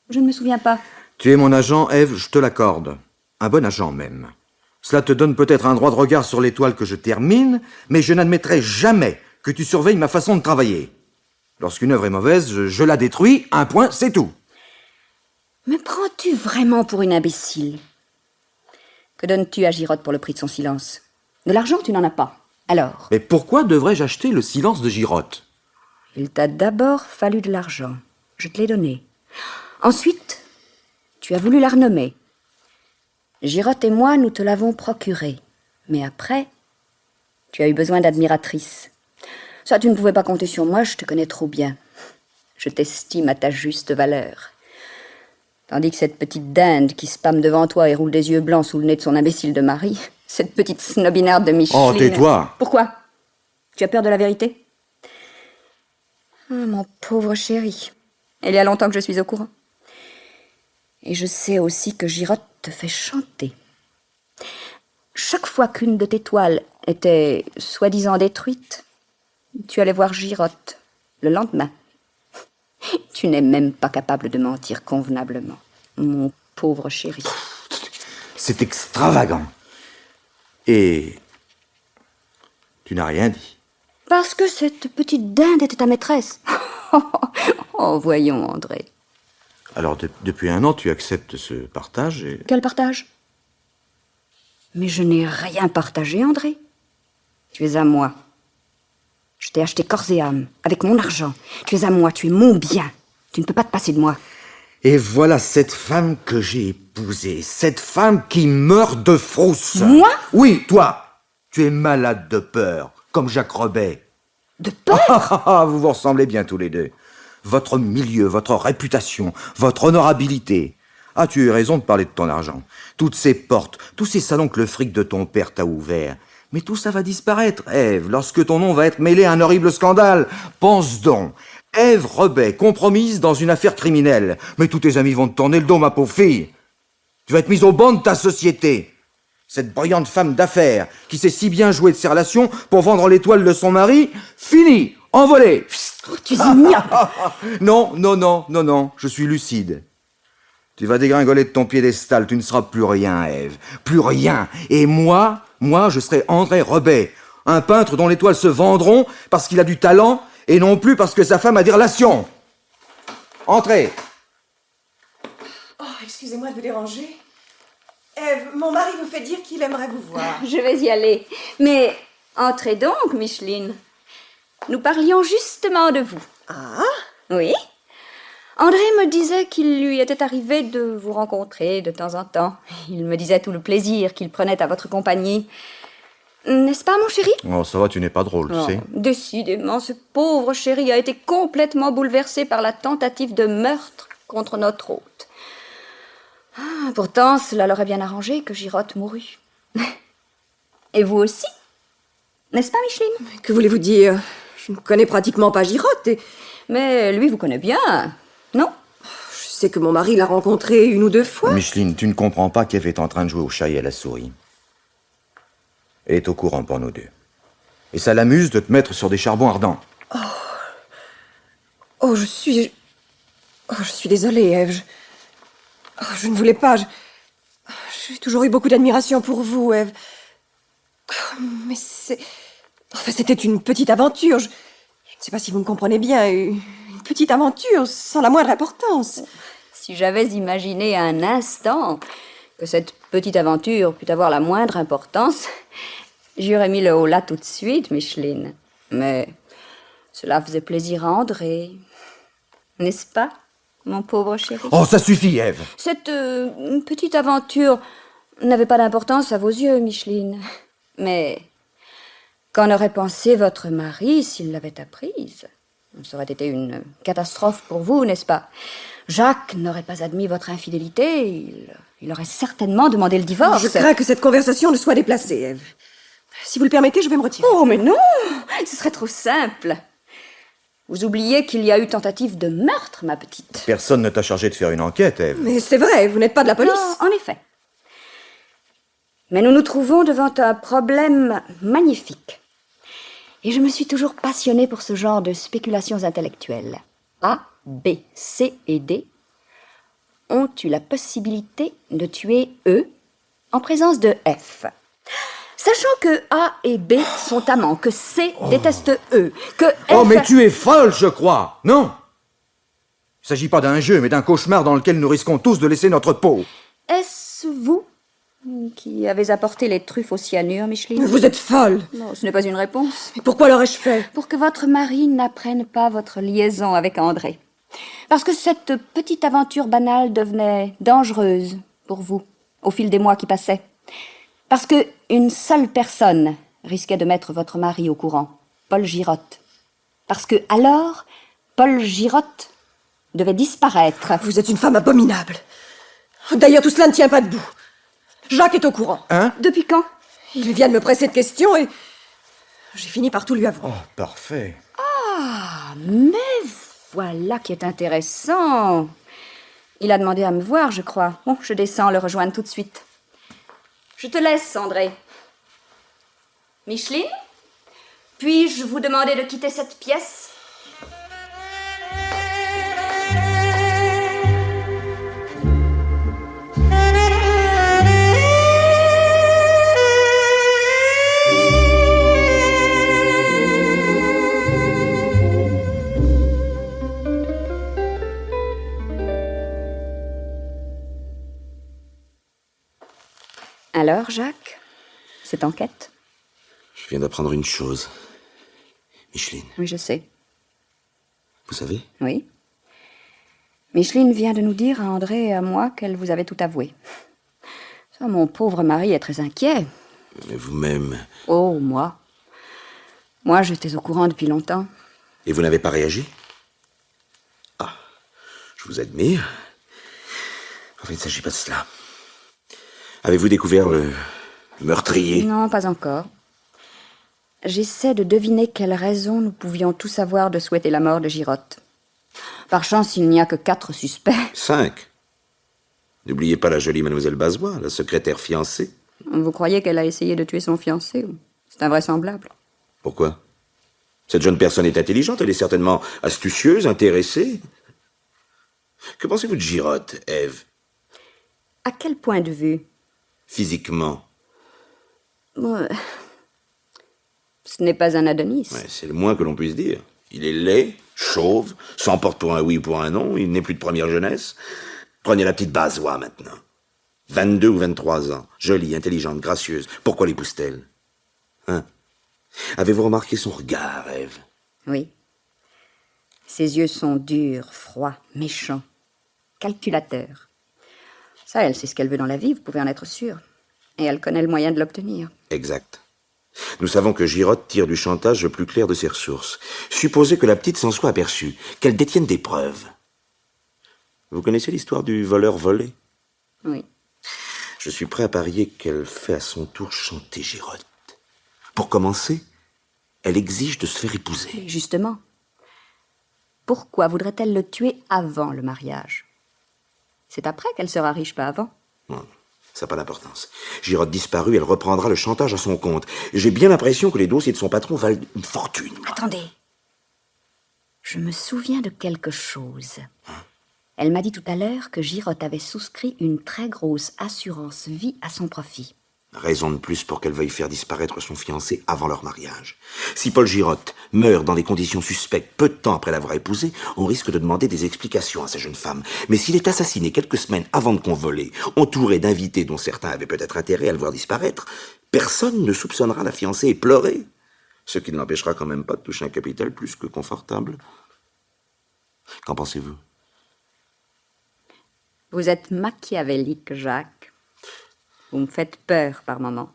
je ne me souviens pas. Tu es mon agent, Ève, je te l'accorde. Un bon agent même. Cela te donne peut-être un droit de regard sur l'étoile que je termine, mais je n'admettrai jamais que tu surveilles ma façon de travailler. Lorsqu'une œuvre est mauvaise, je la détruis, un point, c'est tout. Me prends-tu vraiment pour une imbécile? Que donnes-tu à Girotte pour le prix de son silence? De l'argent, tu n'en as pas. Alors? Mais pourquoi devrais-je acheter le silence de Girotte? Il t'a d'abord fallu de l'argent. Je te l'ai donné. Ensuite, tu as voulu la renommer. Girotte et moi, nous te l'avons procurée. Mais après, tu as eu besoin d'admiratrices. Ça, tu ne pouvais pas compter sur moi, je te connais trop bien. Je t'estime à ta juste valeur. Tandis que cette petite dinde qui spame devant toi et roule des yeux blancs sous le nez de son imbécile de mari, cette petite snobinarde de Micheline... Oh, tais-toi! Pourquoi? Tu as peur de la vérité? Ah, mon pauvre chéri. Il y a longtemps que je suis au courant. Et je sais aussi que Girotte te fait chanter. Chaque fois qu'une de tes toiles était soi-disant détruite, tu allais voir Girotte le lendemain. Tu n'es même pas capable de mentir convenablement, mon pauvre chéri. C'est extravagant. Et tu n'as rien dit. Parce que cette petite dinde était ta maîtresse. Oh, voyons, André. Alors, depuis un an, tu acceptes ce partage et... Quel partage? Mais je n'ai rien partagé, André. Tu es à moi. Je t'ai acheté corps et âme, avec mon argent. Tu es à moi, tu es mon bien. Tu ne peux pas te passer de moi. Et voilà cette femme que j'ai épousée, cette femme qui meurt de frousse. Moi? Oui, toi. Tu es malade de peur, comme Jacques Robet. De peur? Vous vous ressemblez bien tous les deux. Votre milieu, votre réputation, votre honorabilité. Ah, tu as eu raison de parler de ton argent. Toutes ces portes, tous ces salons que le fric de ton père t'a ouverts. Mais tout ça va disparaître, Ève, lorsque ton nom va être mêlé à un horrible scandale. Pense donc. Ève Robet, compromise dans une affaire criminelle. Mais tous tes amis vont te tourner le dos, ma pauvre fille. Tu vas être mise au banc de ta société. Cette brillante femme d'affaires, qui sait si bien jouer de ses relations pour vendre l'étoile de son mari, fini, envolée. Tu es ignoble. Non, je suis lucide. Tu vas dégringoler de ton piédestal, tu ne seras plus rien, Ève. Plus rien. Et moi, je serai André Robet, un peintre dont les toiles se vendront parce qu'il a du talent et non plus parce que sa femme a des relations. Entrez. Oh, excusez-moi de vous déranger. Ève, mon mari vous fait dire qu'il aimerait vous voir. Je vais y aller. Mais entrez donc, Micheline. Nous parlions justement de vous. Ah? Oui. André me disait qu'il lui était arrivé de vous rencontrer de temps en temps. Il me disait tout le plaisir qu'il prenait à votre compagnie. N'est-ce pas, mon chéri? Oh, ça va, tu n'es pas drôle, tu sais. Décidément, ce pauvre chéri a été complètement bouleversé par la tentative de meurtre contre notre hôte. Ah, pourtant, cela l'aurait bien arrangé que Girotte mourût. Et vous aussi? N'est-ce pas, Micheline? Que voulez-vous dire? Je ne connais pratiquement pas Girotte et... Mais lui vous connaît bien, non? Je sais que mon mari l'a rencontré une ou deux fois. Micheline, tu ne comprends pas qu'Ève est en train de jouer au chat et à la souris. Elle est au courant pour nous deux. Et ça l'amuse de te mettre sur des charbons ardents. Oh, je suis désolée, Ève. Je ne voulais pas. J'ai toujours eu beaucoup d'admiration pour vous, Ève. Mais c'était une petite aventure. Je ne sais pas si vous me comprenez bien. Une petite aventure sans la moindre importance. Si j'avais imaginé un instant que cette petite aventure pût avoir la moindre importance, j'y aurais mis le haut là tout de suite, Micheline. Mais cela faisait plaisir à André. N'est-ce pas, mon pauvre chéri? Oh, ça suffit, Ève. Cette petite aventure n'avait pas d'importance à vos yeux, Micheline. Mais qu'en aurait pensé votre mari s'il l'avait apprise? Ça aurait été une catastrophe pour vous, n'est-ce pas? Jacques n'aurait pas admis votre infidélité. Il aurait certainement demandé le divorce. Je crains que cette conversation ne soit déplacée, Ève. Si vous le permettez, je vais me retirer. Oh, mais non! Ce serait trop simple. Vous oubliez qu'il y a eu tentative de meurtre, ma petite. Personne ne t'a chargé de faire une enquête, Ève. Mais c'est vrai, vous n'êtes pas de la police. Non, en effet. Mais nous nous trouvons devant un problème magnifique. Et je me suis toujours passionnée pour ce genre de spéculations intellectuelles. A B, C et D ont eu la possibilité de tuer E en présence de F. Sachant que A et B sont amants, que C déteste E, que F... Oh, mais tu es folle, je crois. Non. Il ne s'agit pas d'un jeu, mais d'un cauchemar dans lequel nous risquons tous de laisser notre peau. Est-ce vous qui avez apporté les truffes au cyanure, Micheline? Vous êtes folle. Non, ce n'est pas une réponse. Mais pourquoi l'aurais-je fait? Pour que votre mari n'apprenne pas votre liaison avec André. Parce que cette petite aventure banale devenait dangereuse pour vous au fil des mois qui passaient. Parce que une seule personne risquait de mettre votre mari au courant, Paul Girotte. Parce que alors, Paul Girotte devait disparaître. Vous êtes une femme abominable. D'ailleurs, tout cela ne tient pas debout. Jacques est au courant. Hein? Depuis quand? Il vient de me presser de questions et j'ai fini par tout lui avouer. Oh, parfait. Ah, mais voilà qui est intéressant. Il a demandé à me voir, je crois. Bon, je descends le rejoindre tout de suite. Je te laisse, André. Micheline, puis-je vous demander de quitter cette pièce? Alors, Jacques, cette enquête? Je viens d'apprendre une chose. Micheline, Oui, je sais. vous savez? Oui. Micheline vient de nous dire à André et à moi qu'elle vous avait tout avoué. Ça, mon pauvre mari est très inquiet. Mais vous-même... Oh, moi. Moi, j'étais au courant depuis longtemps. Et vous n'avez pas réagi? Ah, je vous admire. Enfin, il ne s'agit pas de cela. Avez-vous découvert le meurtrier? Non, pas encore. J'essaie de deviner quelle raison nous pouvions tous avoir de souhaiter la mort de Girotte. Par chance, il n'y a que 4 suspects. 5. N'oubliez pas la jolie mademoiselle Bazois, la secrétaire fiancée. Vous croyez qu'elle a essayé de tuer son fiancé? C'est invraisemblable. Pourquoi? Cette jeune personne est intelligente, elle est certainement astucieuse, intéressée. Que pensez-vous de Girotte, Ève? À quel point de vue? Physiquement? Bon, ce n'est pas un Adonis. Ouais, c'est le moins que l'on puisse dire. Il est laid, chauve, s'emporte pour un oui ou pour un non, il n'est plus de première jeunesse. Prenez la petite Bazois maintenant. 22 ou 23 ans, jolie, intelligente, gracieuse. Pourquoi l'épouse-t-elle? Hein? Avez-vous remarqué son regard, Ève? Oui. Ses yeux sont durs, froids, méchants, calculateurs. Ça, elle sait ce qu'elle veut dans la vie, vous pouvez en être sûr. Et elle connaît le moyen de l'obtenir. Exact. Nous savons que Girotte tire du chantage le plus clair de ses ressources. Supposez que la petite s'en soit aperçue, qu'elle détienne des preuves. Vous connaissez l'histoire du voleur volé? Oui. Je suis prêt à parier qu'elle fait à son tour chanter Girotte. Pour commencer, elle exige de se faire épouser. Et justement, pourquoi voudrait-elle le tuer avant le mariage? C'est après qu'elle sera riche, pas avant. Non, ça n'a pas d'importance. Girotte disparue, elle reprendra le chantage à son compte. J'ai bien l'impression que les dossiers de son patron valent une fortune. Attendez. Je me souviens de quelque chose. Elle m'a dit tout à l'heure que Girotte avait souscrit une très grosse assurance vie à son profit. Raison de plus pour qu'elle veuille faire disparaître son fiancé avant leur mariage. Si Paul Girotte meurt dans des conditions suspectes peu de temps après l'avoir épousé, on risque de demander des explications à cette jeune femme. Mais s'il est assassiné quelques semaines avant de convoler, entouré d'invités dont certains avaient peut-être intérêt à le voir disparaître, personne ne soupçonnera la fiancée et pleurer. Ce qui ne l'empêchera quand même pas de toucher un capital plus que confortable. Qu'en pensez-vous? Vous êtes machiavélique, Jacques. Vous me faites peur par moments.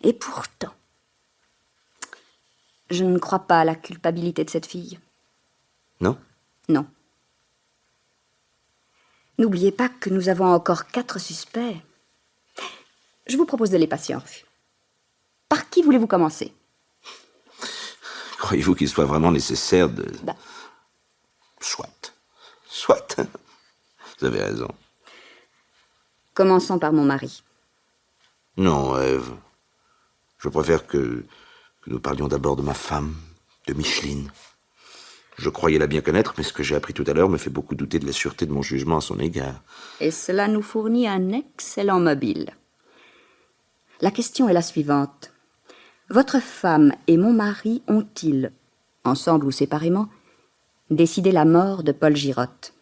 Et pourtant, je ne crois pas à la culpabilité de cette fille. Non? Non. N'oubliez pas que nous avons encore 4 suspects. Je vous propose de les passer en revue. Par qui voulez-vous commencer? Croyez-vous qu'il soit vraiment nécessaire de... Soit. Soit. Vous avez raison. Commençons par mon mari. Non, Ève. Je préfère que nous parlions d'abord de ma femme, de Micheline. Je croyais la bien connaître, mais ce que j'ai appris tout à l'heure me fait beaucoup douter de la sûreté de mon jugement à son égard. Et cela nous fournit un excellent mobile. La question est la suivante. Votre femme et mon mari ont-ils, ensemble ou séparément, décidé la mort de Paul Girotte?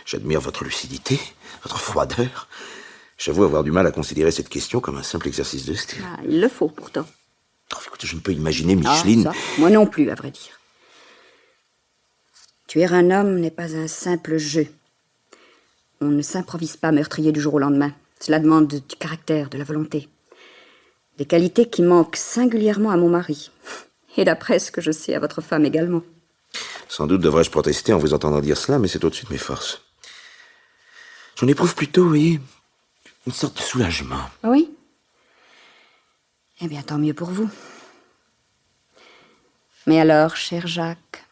J'admire votre lucidité, votre froideur. J'avoue avoir du mal à considérer cette question comme un simple exercice de style. Ah, il le faut pourtant. Oh, écoutez, je ne peux imaginer Micheline... Ah, ça, moi non plus, à vrai dire. Tuer un homme n'est pas un simple jeu. On ne s'improvise pas meurtrier du jour au lendemain. Cela demande du caractère, de la volonté. Des qualités qui manquent singulièrement à mon mari. Et d'après ce que je sais, à votre femme également. Sans doute devrais-je protester en vous entendant dire cela, mais c'est au-dessus de mes forces. J'en éprouve plutôt, vous voyez, une sorte de soulagement. Oui? Eh bien, tant mieux pour vous. Mais alors, cher Jacques,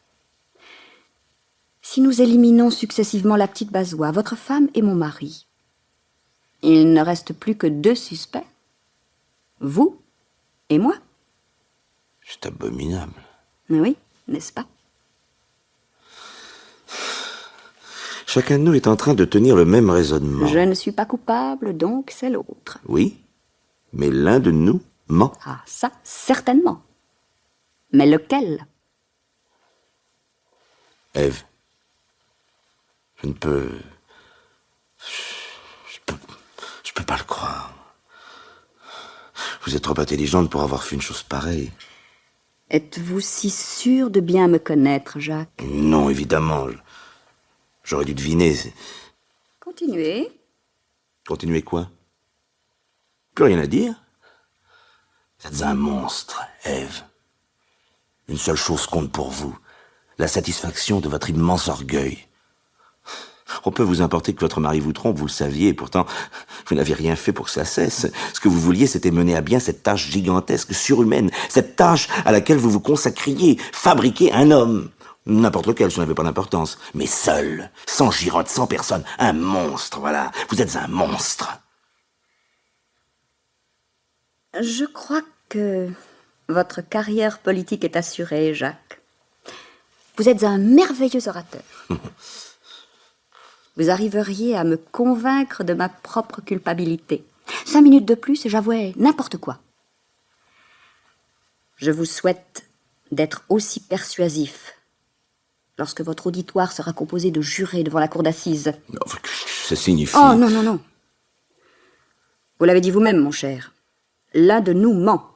si nous éliminons successivement la petite Bazois, votre femme et mon mari, il ne reste plus que 2 suspects. Vous et moi. C'est abominable. Oui, n'est-ce pas? Chacun de nous est en train de tenir le même raisonnement. Je ne suis pas coupable, donc c'est l'autre. Oui, mais l'un de nous ment. Ah, ça, certainement. Mais lequel? Ève, je ne peux... Je peux pas le croire. Vous êtes trop intelligente pour avoir fait une chose pareille. Êtes-vous si sûr de bien me connaître, Jacques? Non, évidemment. J'aurais dû deviner. Continuez. Continuez quoi? Plus rien à dire? Vous êtes un monstre, Ève. Une seule chose compte pour vous. La satisfaction de votre immense orgueil. On peut vous importer que votre mari vous trompe, vous le saviez, et pourtant, vous n'avez rien fait pour que ça cesse. Ce que vous vouliez, c'était mener à bien cette tâche gigantesque, surhumaine, cette tâche à laquelle vous vous consacriez, fabriquer un homme. N'importe lequel, ça n'avait pas d'importance. Mais seul, sans Girotte, sans personne, un monstre, voilà. Vous êtes un monstre. Je crois que votre carrière politique est assurée, Jacques. Vous êtes un merveilleux orateur. Vous arriveriez à me convaincre de ma propre culpabilité. 5 minutes de plus et j'avouais n'importe quoi. Je vous souhaite d'être aussi persuasif lorsque votre auditoire sera composé de jurés devant la cour d'assises. Ça signifie... Oh, non, non, non. Vous l'avez dit vous-même, mon cher. L'un de nous ment.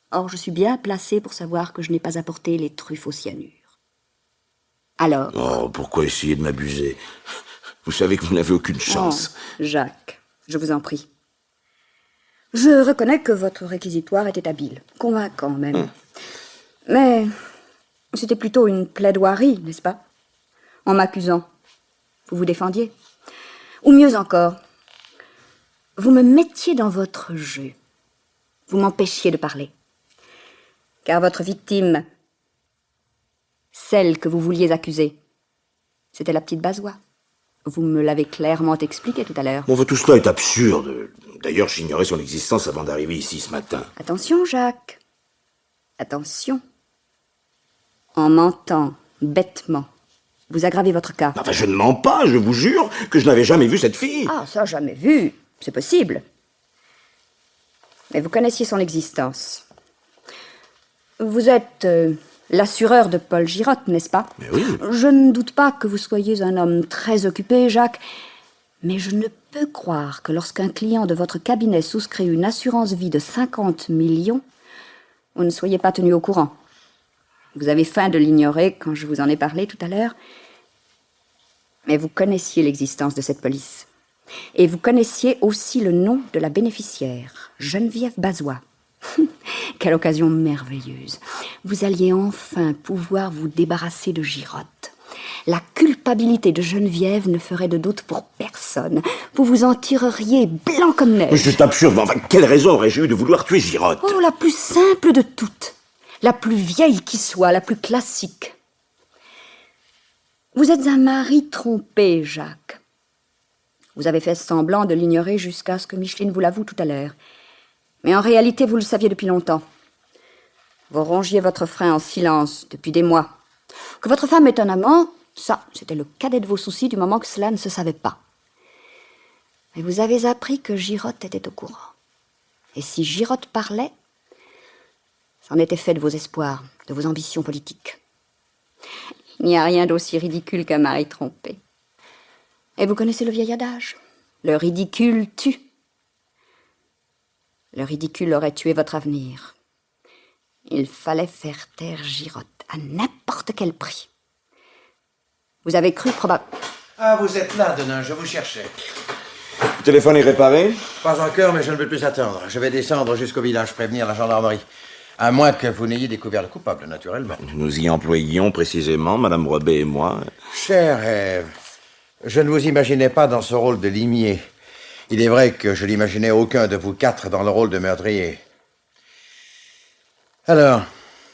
Or, je suis bien placé pour savoir que je n'ai pas apporté les truffes au cyanure. Alors... Oh, pourquoi essayer de m'abuser? Vous savez que vous n'avez aucune chance. Oh, Jacques, je vous en prie. Je reconnais que votre réquisitoire était habile, convaincant même. Mais c'était plutôt une plaidoirie, n'est-ce pas? En m'accusant, vous vous défendiez. Ou mieux encore, vous me mettiez dans votre jeu. Vous m'empêchiez de parler. Car votre victime, celle que vous vouliez accuser, c'était la petite Bazois. Vous me l'avez clairement expliqué tout à l'heure. Bon, tout cela est absurde. D'ailleurs, j'ignorais son existence avant d'arriver ici ce matin. Attention, Jacques. Attention. En mentant bêtement, vous aggravez votre cas. Enfin, je ne mens pas, je vous jure que je n'avais jamais vu cette fille. Ah, ça, jamais vu. C'est possible. Mais vous connaissiez son existence. Vous êtes l'assureur de Paul Girotte, n'est-ce pas? Mais oui. Je ne doute pas que vous soyez un homme très occupé, Jacques, mais je ne peux croire que lorsqu'un client de votre cabinet souscrit une assurance vie de 50 millions, vous ne soyez pas tenu au courant. Vous avez feint de l'ignorer quand je vous en ai parlé tout à l'heure, mais vous connaissiez l'existence de cette police. Et vous connaissiez aussi le nom de la bénéficiaire, Geneviève Bazois. Quelle occasion merveilleuse. Vous alliez enfin pouvoir vous débarrasser de Girotte. La culpabilité de Geneviève ne ferait de doute pour personne. Vous vous en tireriez blanc comme neige. Mais c'est absurde, mais enfin, quelle raison aurais-je eu de vouloir tuer Girotte? Oh, la plus simple de toutes. La plus vieille qui soit, la plus classique. Vous êtes un mari trompé, Jacques. Vous avez fait semblant de l'ignorer jusqu'à ce que Micheline vous l'avoue tout à l'heure. Mais en réalité, vous le saviez depuis longtemps. Vous rongiez votre frein en silence depuis des mois. Que votre femme est un amant, ça, c'était le cadet de vos soucis du moment que cela ne se savait pas. Mais vous avez appris que Girotte était au courant. Et si Girotte parlait, c'en était fait de vos espoirs, de vos ambitions politiques. Il n'y a rien d'aussi ridicule qu'un mari trompé. Et vous connaissez le vieil adage, le ridicule tue. Le ridicule aurait tué votre avenir. Il fallait faire taire Girotte à n'importe quel prix. Vous avez cru probablement... Ah, vous êtes là, Denain, je vous cherchais. Le téléphone est réparé? Pas encore, mais je ne peux plus attendre. Je vais descendre jusqu'au village prévenir la gendarmerie. À moins que vous n'ayez découvert le coupable, naturellement. Nous y employions précisément, Madame Rebet et moi. Chère Ève, je ne vous imaginais pas dans ce rôle de limier. Il est vrai que je n'imaginais aucun de vous quatre dans le rôle de meurtrier. Alors,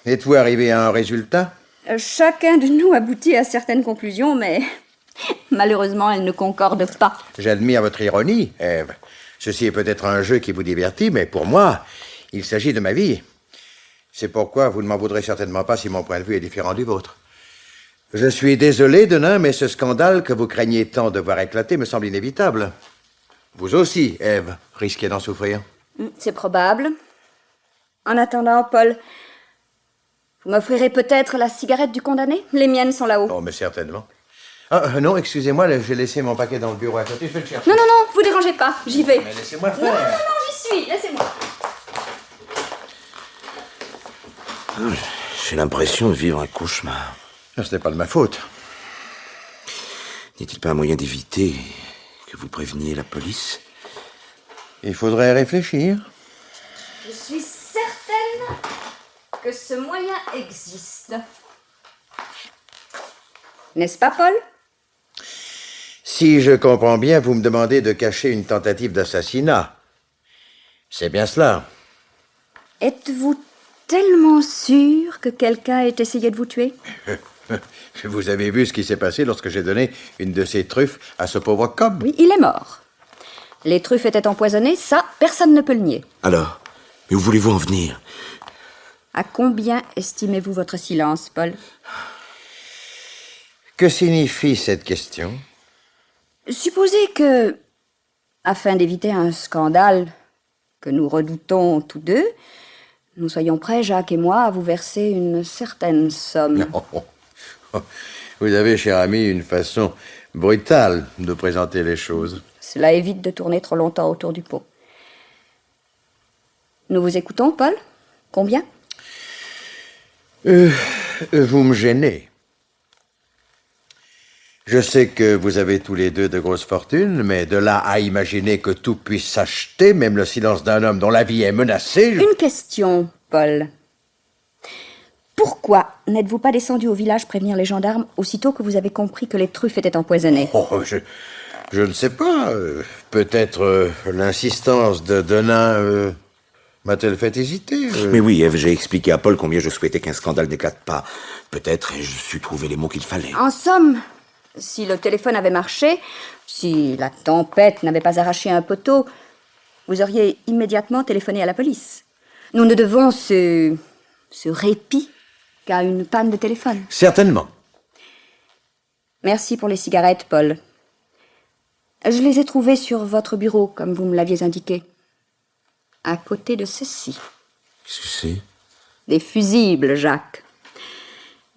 êtes-vous arrivé à un résultat? Chacun de nous aboutit à certaines conclusions, mais malheureusement, elles ne concordent pas. J'admire votre ironie, Ève. Ceci est peut-être un jeu qui vous divertit, mais pour moi, il s'agit de ma vie. C'est pourquoi vous ne m'en voudrez certainement pas si mon point de vue est différent du vôtre. Je suis désolé, Denain, mais ce scandale que vous craignez tant de voir éclater me semble inévitable. Vous aussi, Ève, risquez d'en souffrir. C'est probable. En attendant, Paul, vous m'offrirez peut-être la cigarette du condamné? Les miennes sont là-haut. Oh, mais certainement. Ah, non, excusez-moi, j'ai laissé mon paquet dans le bureau à côté, je vais le chercher. Non, non, non, vous dérangez pas, j'y vais. Mais laissez-moi faire. Non, non, non, j'y suis, laissez-moi. J'ai l'impression de vivre un cauchemar. Ce n'est pas de ma faute. N'y a-t-il pas un moyen d'éviter que vous préveniez la police? Il faudrait réfléchir. Je suis certaine que ce moyen existe. N'est-ce pas, Paul? Si je comprends bien, vous me demandez de cacher une tentative d'assassinat. C'est bien cela. Êtes-vous tellement sûr que quelqu'un ait essayé de vous tuer? Vous avez vu ce qui s'est passé lorsque j'ai donné une de ces truffes à ce pauvre Cobb? Oui, il est mort. Les truffes étaient empoisonnées, ça, personne ne peut le nier. Alors, mais où voulez-vous en venir? À combien estimez-vous votre silence, Paul? Que signifie cette question? Supposez que, afin d'éviter un scandale que nous redoutons tous deux, nous soyons prêts, Jacques et moi, à vous verser une certaine somme. Vous avez, cher ami, une façon brutale de présenter les choses. Cela évite de tourner trop longtemps autour du pot. Nous vous écoutons, Paul? Combien? Vous me gênez. Je sais que vous avez tous les deux de grosses fortunes, mais de là à imaginer que tout puisse s'acheter, même le silence d'un homme dont la vie est menacée... Une question, Paul. Pourquoi n'êtes-vous pas descendu au village prévenir les gendarmes aussitôt que vous avez compris que les truffes étaient empoisonnées? Oh, je ne sais pas. Peut-être l'insistance de Denain m'a-t-elle fait hésiter. Mais oui, Ève, j'ai expliqué à Paul combien je souhaitais qu'un scandale n'éclate pas. Peut-être ai-je su trouver les mots qu'il fallait. En somme, si le téléphone avait marché, si la tempête n'avait pas arraché un poteau, vous auriez immédiatement téléphoné à la police. Nous ne devons ce répit qu'à une panne de téléphone. Certainement. Merci pour les cigarettes, Paul. Je les ai trouvées sur votre bureau, comme vous me l'aviez indiqué. À côté de ceci. Qu'est-ce que c'est? Des fusibles, Jacques.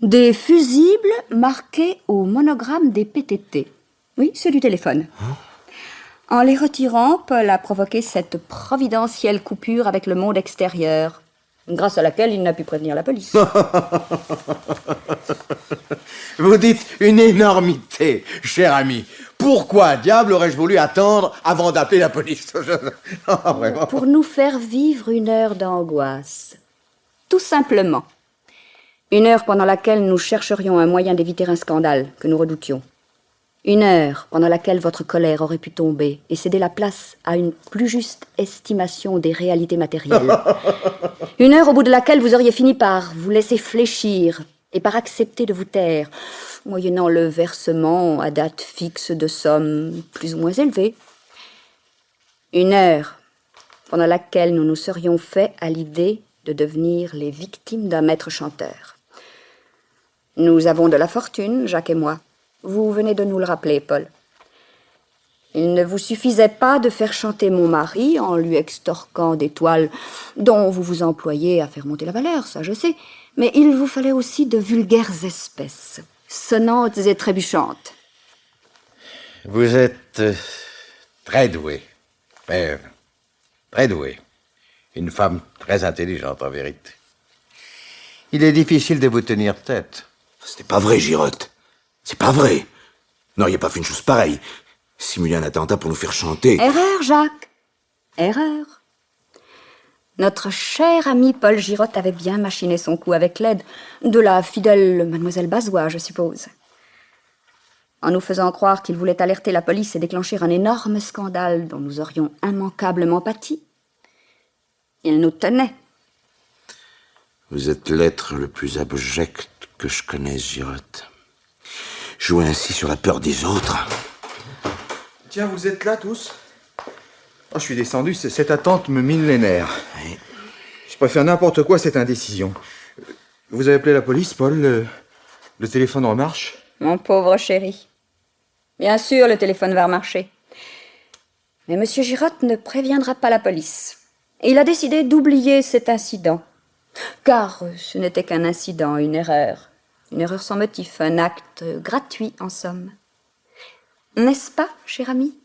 Des fusibles marqués au monogramme des PTT. Oui, ceux du téléphone. En les retirant, Paul a provoqué cette providentielle coupure avec le monde extérieur, grâce à laquelle il n'a pu prévenir la police. Vous dites une énormité, cher ami. Pourquoi diable aurais-je voulu attendre avant d'appeler la police? Non, vraiment. Pour nous faire vivre une heure d'angoisse. Tout simplement. Une heure pendant laquelle nous chercherions un moyen d'éviter un scandale que nous redoutions. Une heure pendant laquelle votre colère aurait pu tomber et céder la place à une plus juste estimation des réalités matérielles. Une heure au bout de laquelle vous auriez fini par vous laisser fléchir et par accepter de vous taire, moyennant le versement à date fixe de sommes plus ou moins élevées. Une heure pendant laquelle nous nous serions fait à l'idée de devenir les victimes d'un maître chanteur. Nous avons de la fortune, Jacques et moi. Vous venez de nous le rappeler, Paul. Il ne vous suffisait pas de faire chanter mon mari en lui extorquant des toiles dont vous vous employez à faire monter la valeur, ça je sais, mais il vous fallait aussi de vulgaires espèces, sonnantes et trébuchantes. Vous êtes très douée, Ève. Très douée. Une femme très intelligente, en vérité. Il est difficile de vous tenir tête. Ce n'est pas vrai, Girotte. C'est pas vrai. Vous n'auriez pas fait une chose pareille. Simuler un attentat pour nous faire chanter. Erreur, Jacques. Erreur. Notre cher ami Paul Girotte avait bien machiné son coup avec l'aide de la fidèle mademoiselle Bazois, je suppose. En nous faisant croire qu'il voulait alerter la police et déclencher un énorme scandale dont nous aurions immanquablement pâti. Il nous tenait. Vous êtes l'être le plus abject que je connaisse, Girotte. Jouer ainsi sur la peur des autres. Tiens, vous êtes là tous? Oh, je suis descendu, cette attente me mine les nerfs. Oui. Je préfère n'importe quoi à cette indécision. Vous avez appelé la police, Paul? Le téléphone remarche? Mon pauvre chéri. Bien sûr, le téléphone va remarcher. Mais Monsieur Girotte ne préviendra pas la police. Et il a décidé d'oublier cet incident. Car ce n'était qu'un incident, une erreur. Une erreur sans motif, un acte gratuit, en somme. N'est-ce pas, cher ami?